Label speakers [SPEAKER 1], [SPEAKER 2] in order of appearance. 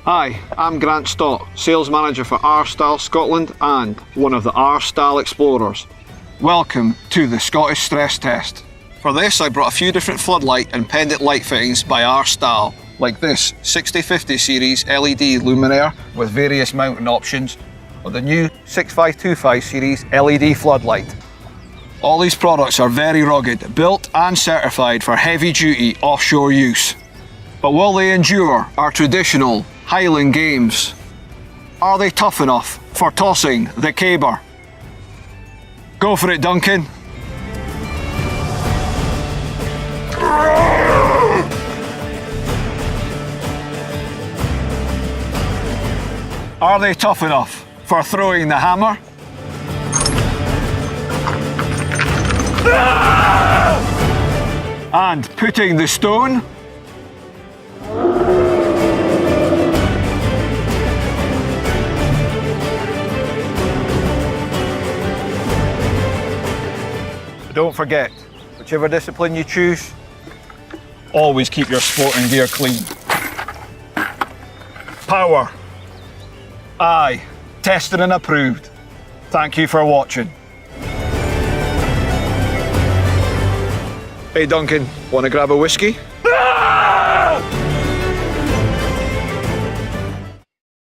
[SPEAKER 1] Hi, I'm Grant Stott, Sales Manager for R STAHL Scotland and one of the R STAHL Explorers. Welcome to the Scottish Stress Test. For this I brought a few different floodlight and pendant light fittings by R STAHL, like this 6050 series LED luminaire with various mounting options, or the new 6525 series LED floodlight. All these products are very rugged, built and certified for heavy duty offshore use. But will they endure our traditional Highland Games? Are they tough enough for tossing the caber? Go for it, Duncan. Are they tough enough for throwing the hammer? And putting the stone? Don't forget, whichever discipline you choose, always keep your sporting gear clean. Power. Aye, tested and approved. Thank you for watching. Hey Duncan, want to grab a whiskey?